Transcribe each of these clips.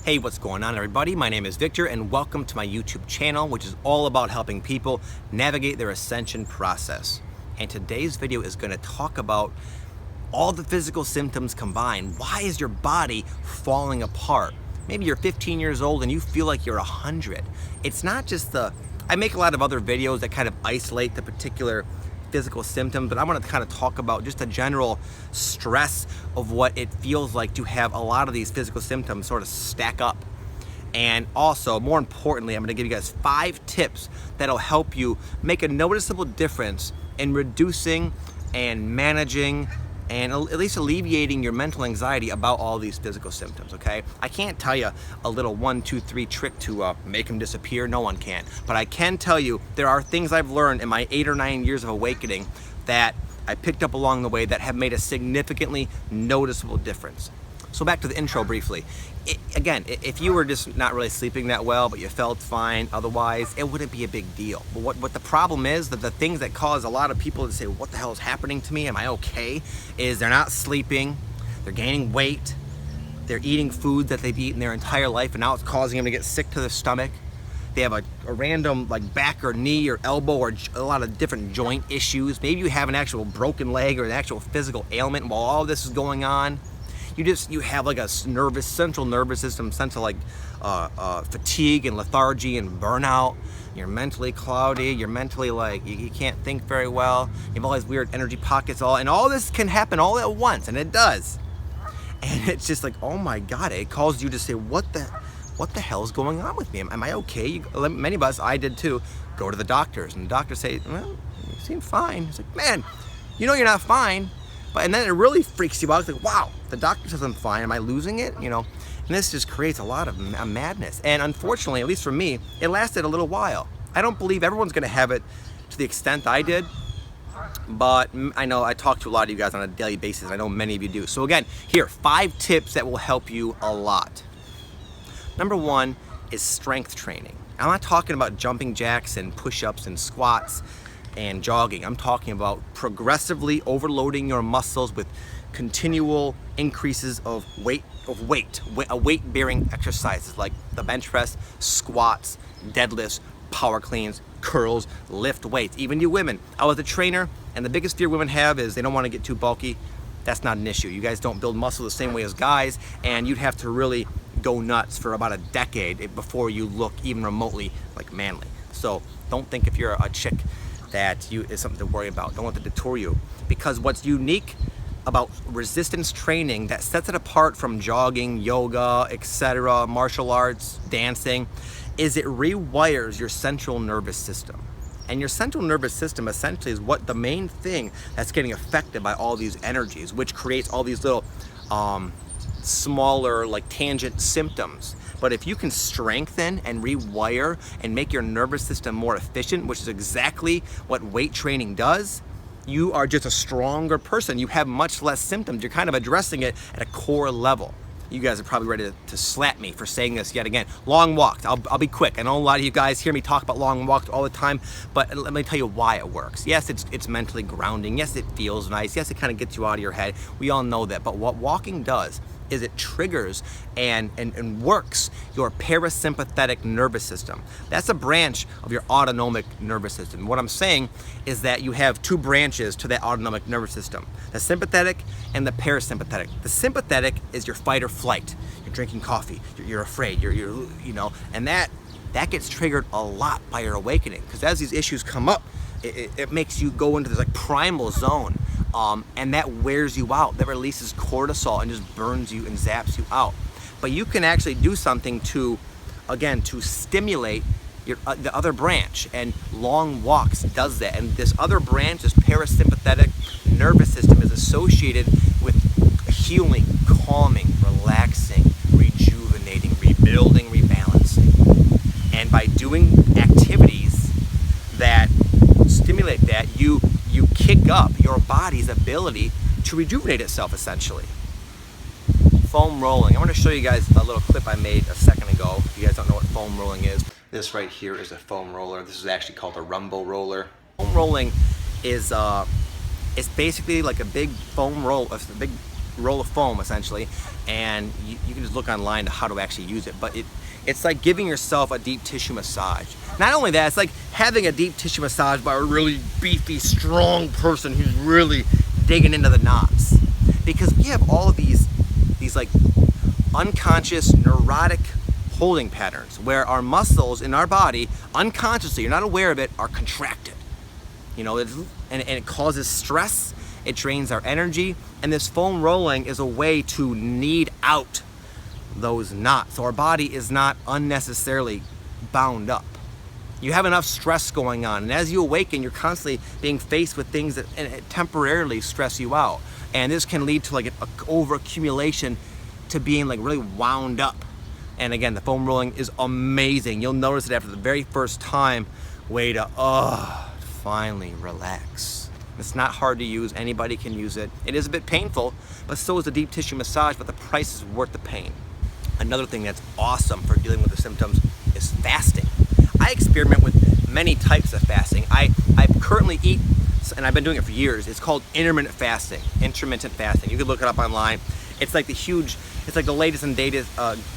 Hey, what's going on, everybody? My name is Victor, and welcome to my YouTube channel, which is all about helping people navigate their ascension process. And today's video is going to talk about all the physical symptoms combined. Why is your body falling apart? Maybe you're 15 years old and you feel like you're 100. It's not just I make a lot of other videos that kind of isolate the particular physical symptoms, but I want to kind of talk about just a general stress of what it feels like to have a lot of these physical symptoms sort of stack up. And also, more importantly, I'm going to give you guys 5 tips that'll help you make a noticeable difference in reducing and managing and at least alleviating your mental anxiety about all these physical symptoms, okay? I can't tell you a little 1, 2, 3 trick to make them disappear. No one can. But I can tell you there are things I've learned in my 8 or 9 years of awakening that I picked up along the way that have made a significantly noticeable difference. So back to the intro briefly. Again, if you were just not really sleeping that well, but you felt fine otherwise, it wouldn't be a big deal. But what the problem is, that the things that cause a lot of people to say, what the hell is happening to me? Am I okay? Is they're not sleeping, they're gaining weight, they're eating food that they've eaten their entire life, and now it's causing them to get sick to their stomach. They have a random like back or knee or elbow or a lot of different joint issues. Maybe you have an actual broken leg or an actual physical ailment while all this is going on. You have like a central nervous system sense of like fatigue and lethargy and burnout. You're mentally cloudy. You're mentally like you can't think very well. You have all these weird energy pockets, and all this can happen all at once, and it does. And it's just like, oh my God! It causes you to say, what the hell is going on with me? Am I okay? Many of us, I did too, go to the doctors, and the doctors say, well, you seem fine. It's like, man, you know you're not fine. And then it really freaks you out. It's like, wow, the doctor says I'm fine. Am I losing it? You know, and this just creates a lot of madness. And unfortunately, at least for me, it lasted a little while. I don't believe everyone's going to have it to the extent I did. But I know I talk to a lot of you guys on a daily basis. I know many of you do. So again, here, 5 tips that will help you a lot. Number 1 is strength training. I'm not talking about jumping jacks and push-ups and squats and jogging. I'm talking about progressively overloading your muscles with continual increases of weight-bearing exercises like the bench press, squats, deadlifts, power cleans, curls, lift weights. Even you women, I was a trainer, and the biggest fear women have is they don't want to get too bulky. That's not an issue. You guys don't build muscle the same way as guys, and you'd have to really go nuts for about a decade before you look even remotely like manly. So don't think if you're a chick that is something to worry about. Don't let it detour you. Because what's unique about resistance training that sets it apart from jogging, yoga, etc., martial arts, dancing, is it rewires your central nervous system. And your central nervous system essentially is what the main thing that's getting affected by all these energies, which creates all these little smaller like tangent symptoms. But if you can strengthen and rewire and make your nervous system more efficient, which is exactly what weight training does, you are just a stronger person. You have much less symptoms. You're kind of addressing it at a core level. You guys are probably ready to slap me for saying this yet again. Long walks. I'll be quick. I know a lot of you guys hear me talk about long walks all the time, but let me tell you why it works. Yes, it's mentally grounding. Yes, it feels nice. Yes, it kind of gets you out of your head. We all know that. But what walking does is it triggers and works your parasympathetic nervous system. That's a branch of your autonomic nervous system. What I'm saying is that you have 2 branches to that autonomic nervous system, the sympathetic and the parasympathetic. The sympathetic is your fight or flight. You're drinking coffee, you're afraid, you know, and that gets triggered a lot by your awakening, because as these issues come up, it makes you go into this like primal zone. And that wears you out. That releases cortisol and just burns you and zaps you out. But you can actually do something to stimulate the other branch, and long walks does that. And this other branch, this parasympathetic nervous system, is associated with healing, calming, relaxing, rejuvenating, rebuilding, rebalancing. And by doing activities that stimulate that, you kick up your body's ability to rejuvenate itself, essentially. Foam rolling. I want to show you guys a little clip I made a second ago. If you guys don't know what foam rolling is, this right here is a foam roller. This is actually called a rumble roller. Foam rolling is it's basically like a big foam roll, a big roll of foam essentially and you can just look online to how to actually use it. But it's like giving yourself a deep tissue massage. Not only that, it's like having a deep tissue massage by a really beefy, strong person who's really digging into the knots. Because we have all of these like unconscious, neurotic holding patterns where our muscles in our body, unconsciously, you're not aware of it, are contracted. You know, and it causes stress, it drains our energy, and this foam rolling is a way to knead out those knots. So our body is not unnecessarily bound up. You have enough stress going on, and as you awaken, you're constantly being faced with things that temporarily stress you out. And this can lead to like an overaccumulation to being like really wound up. And again, the foam rolling is amazing. You'll notice it after the very first time, way to finally relax. It's not hard to use, anybody can use it. It is a bit painful, but so is the deep tissue massage, but the price is worth the pain. Another thing that's awesome for dealing with the symptoms is fasting. I experiment with many types of fasting. I currently eat, and I've been doing it for years, it's called intermittent fasting. You can look it up online. It's like it's like the latest and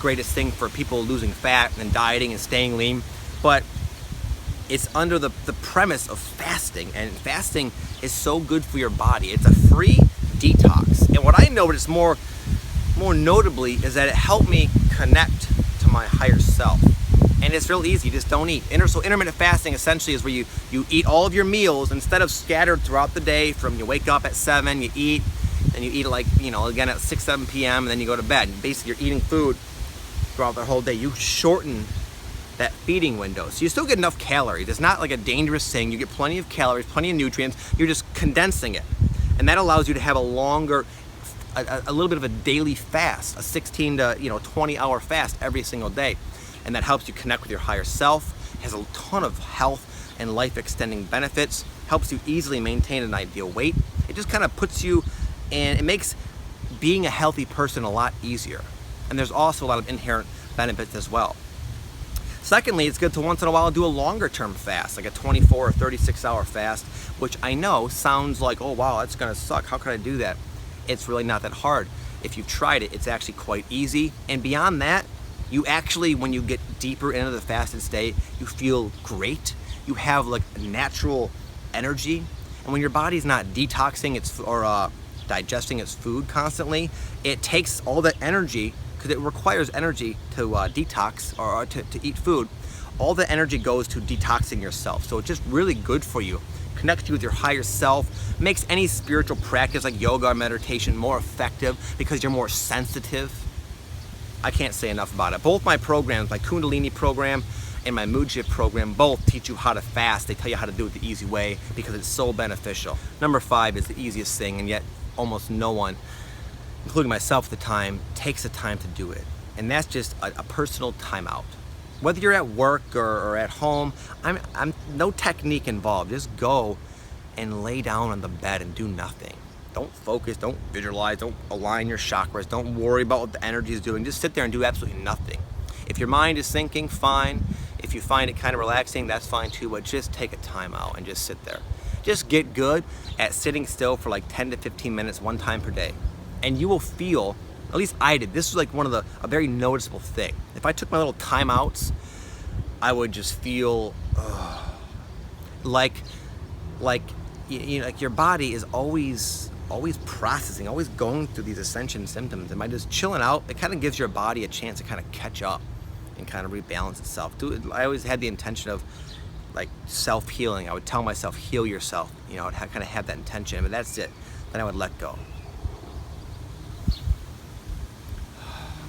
greatest thing for people losing fat and dieting and staying lean. But it's under the premise of fasting, and fasting is so good for your body. It's a free detox. And what I noticed more notably is that it helped me connect to my higher self. And it's real easy, just don't eat. So intermittent fasting essentially is where you eat all of your meals instead of scattered throughout the day. From you wake up at 7, you eat, and you eat like, again at 6, 7 p.m. and then you go to bed. Basically you're eating food throughout the whole day. You shorten that feeding window. So you still get enough calories. It's not like a dangerous thing. You get plenty of calories, plenty of nutrients. You're just condensing it. And that allows you to have a longer, a little bit of a daily fast, a 16 to 20 hour fast every single day. And that helps you connect with your higher self, has a ton of health and life extending benefits, helps you easily maintain an ideal weight. It just kind of puts you in, it makes being a healthy person a lot easier. And there's also a lot of inherent benefits as well. Secondly, it's good to once in a while do a longer term fast, like a 24 or 36 hour fast, which I know sounds like, oh wow, that's gonna suck. How could I do that? It's really not that hard. If you've tried it, it's actually quite easy. And beyond that, you actually, when you get deeper into the fasted state, you feel great. You have like natural energy. And when your body's not detoxing or digesting its food constantly, it takes all that energy, because it requires energy to detox or to eat food. All the energy goes to detoxing yourself. So it's just really good for you. Connects you with your higher self, makes any spiritual practice like yoga or meditation more effective because you're more sensitive. I can't say enough about it. Both my programs, my Kundalini program and my mood shift program, both teach you how to fast. They tell you how to do it the easy way because it's so beneficial. Number 5 is the easiest thing, and yet almost no one, including myself at the time, takes the time to do it. And that's just a personal timeout. Whether you're at work or at home, I'm no technique involved. Just go and lay down on the bed and do nothing. Don't focus, don't visualize, don't align your chakras, don't worry about what the energy is doing. Just sit there and do absolutely nothing. If your mind is thinking, fine. If you find it kind of relaxing, that's fine too, but just take a time out and just sit there. Just get good at sitting still for like 10 to 15 minutes one time per day. And you will feel, at least I did, this was like a very noticeable thing. If I took my little timeouts, I would just feel like your body is always processing, always going through these ascension symptoms. And by just chilling out, it kind of gives your body a chance to kind of catch up and kind of rebalance itself. I always had the intention of like self-healing. I would tell myself, heal yourself. I'd kind of have that intention, but that's it. Then I would let go.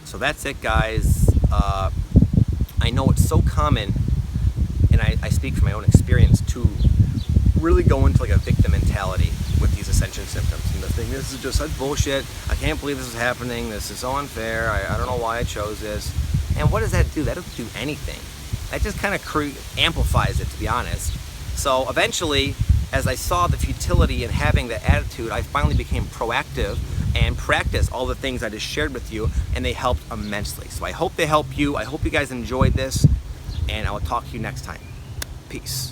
So that's it, guys. I know it's so common, and I speak from my own experience, to really go into like a victim mentality with these ascension symptoms. And the thing, this is just such bullshit. I can't believe this is happening. This is so unfair. I don't know why I chose this. And what does that do? That doesn't do anything. That just kind of amplifies it, to be honest. So eventually, as I saw the futility in having that attitude, I finally became proactive and practiced all the things I just shared with you, and they helped immensely. So I hope they help you. I hope you guys enjoyed this, and I will talk to you next time. Peace.